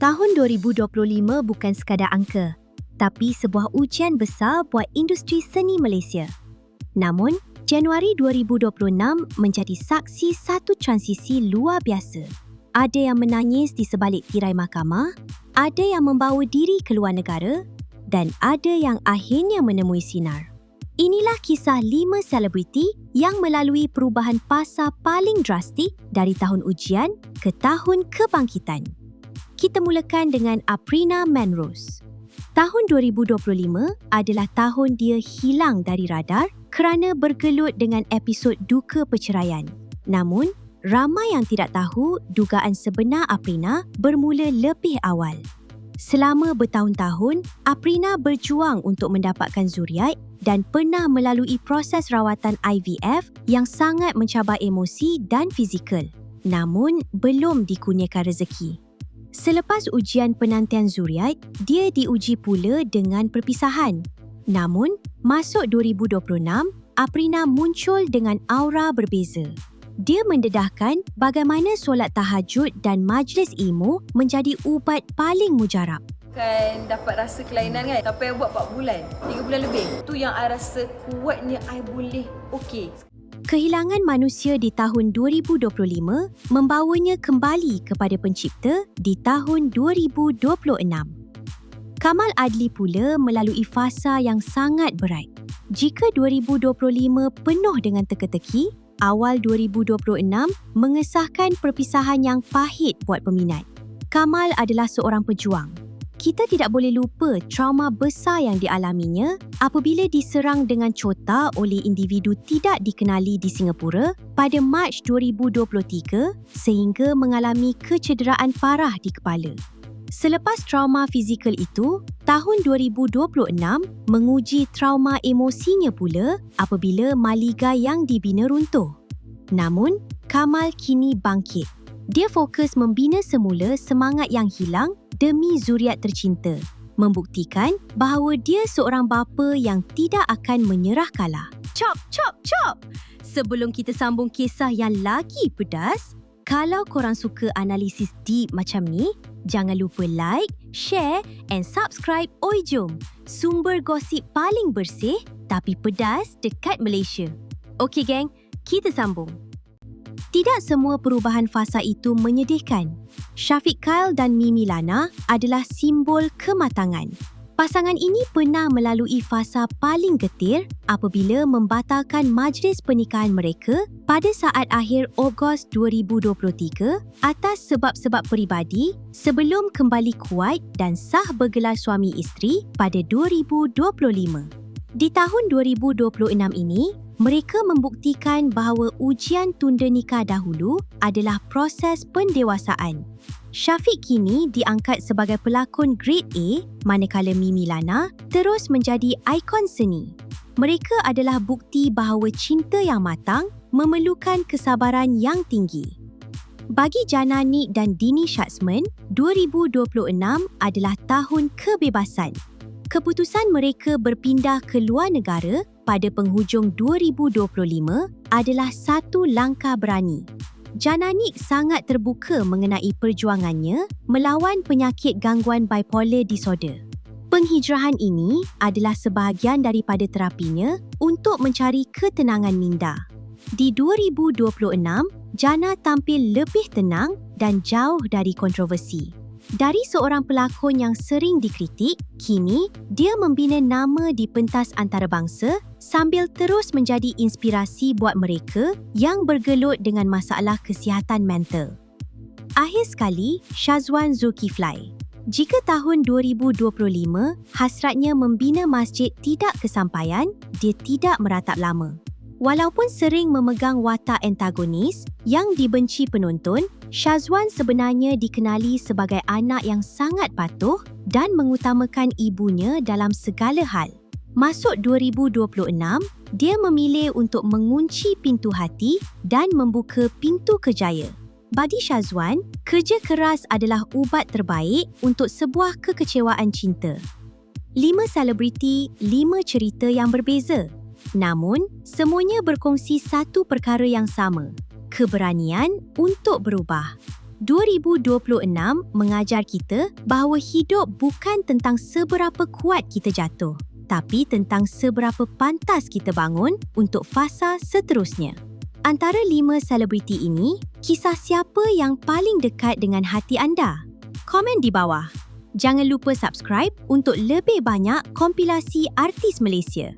Tahun 2025 bukan sekadar angka, tapi sebuah ujian besar buat industri seni Malaysia. Namun, Januari 2026 menjadi saksi satu transisi luar biasa. Ada yang menangis di sebalik tirai mahkamah, ada yang membawa diri ke luar negara, dan ada yang akhirnya menemui sinar. Inilah kisah 5 selebriti yang melalui perubahan pasar paling drastik dari tahun ujian ke tahun kebangkitan. Kita mulakan dengan Aprina Manrose. Tahun 2025 adalah tahun dia hilang dari radar kerana bergelut dengan episod duka perceraian. Namun, ramai yang tidak tahu dugaan sebenar Aprina bermula lebih awal. Selama bertahun-tahun, Aprina berjuang untuk mendapatkan zuriat dan pernah melalui proses rawatan IVF yang sangat mencabar emosi dan fizikal. Namun, belum dikurniakan rezeki. Selepas ujian penantian zuriat, dia diuji pula dengan perpisahan. Namun, masuk 2026, Aprina muncul dengan aura berbeza. Dia mendedahkan bagaimana solat tahajud dan majlis ilmu menjadi ubat paling mujarab. Kan dapat rasa kelainan kan. Sampai buat 4 bulan, 3 bulan lebih. Tu yang I rasa kuatnya I boleh okey. Kehilangan manusia di tahun 2025 membawanya kembali kepada pencipta di tahun 2026. Kamal Adli pula melalui fasa yang sangat berat. Jika 2025 penuh dengan teka-teki, awal 2026 mengesahkan perpisahan yang pahit buat peminat. Kamal adalah seorang pejuang. Kita tidak boleh lupa trauma besar yang dialaminya apabila diserang dengan cota oleh individu tidak dikenali di Singapura pada Mac 2023 sehingga mengalami kecederaan parah di kepala. Selepas trauma fizikal itu, tahun 2026 menguji trauma emosinya pula apabila Maliga yang dibina runtuh. Namun, Kamal kini bangkit. Dia fokus membina semula semangat yang hilang demi zuriat tercinta, membuktikan bahawa dia seorang bapa yang tidak akan menyerah kalah. Chop, chop, chop! Sebelum kita sambung kisah yang lagi pedas, kalau korang suka analisis deep macam ni, jangan lupa like, share and subscribe Oi Jom, sumber gosip paling bersih tapi pedas dekat Malaysia. Okey geng, kita sambung. Tidak semua perubahan fasa itu menyedihkan. Syafiq Kyle dan Mimi Lana adalah simbol kematangan. Pasangan ini pernah melalui fasa paling getir apabila membatalkan majlis pernikahan mereka pada saat akhir Ogos 2023 atas sebab-sebab peribadi sebelum kembali kuat dan sah bergelar suami isteri pada 2025. Di tahun 2026 ini, mereka membuktikan bahawa ujian tunda nikah dahulu adalah proses pendewasaan. Syafiq kini diangkat sebagai pelakon grade A, manakala Mimi Lana terus menjadi ikon seni. Mereka adalah bukti bahawa cinta yang matang memerlukan kesabaran yang tinggi. Bagi Jana Nik dan Dini Shatsman, 2026 adalah tahun kebebasan. Keputusan mereka berpindah ke luar negara pada penghujung 2025 adalah satu langkah berani. Jana Nik sangat terbuka mengenai perjuangannya melawan penyakit gangguan bipolar disorder. Penghijrahan ini adalah sebahagian daripada terapinya untuk mencari ketenangan minda. Di 2026, Jana tampil lebih tenang dan jauh dari kontroversi. Dari seorang pelakon yang sering dikritik, kini dia membina nama di pentas antarabangsa sambil terus menjadi inspirasi buat mereka yang bergelut dengan masalah kesihatan mental. Akhir sekali, Syazwan Zulkifli. Jika tahun 2025 hasratnya membina masjid tidak kesampaian, dia tidak meratap lama. Walaupun sering memegang watak antagonis yang dibenci penonton, Syazwan sebenarnya dikenali sebagai anak yang sangat patuh dan mengutamakan ibunya dalam segala hal. Masuk 2026, dia memilih untuk mengunci pintu hati dan membuka pintu kerjaya. Bagi Syazwan, kerja keras adalah ubat terbaik untuk sebuah kekecewaan cinta. 5 selebriti, 5 cerita yang berbeza. Namun, semuanya berkongsi satu perkara yang sama, keberanian untuk berubah. 2026 mengajar kita bahawa hidup bukan tentang seberapa kuat kita jatuh, tapi tentang seberapa pantas kita bangun untuk fasa seterusnya. Antara 5 selebriti ini, kisah siapa yang paling dekat dengan hati anda? Komen di bawah. Jangan lupa subscribe untuk lebih banyak kompilasi artis Malaysia.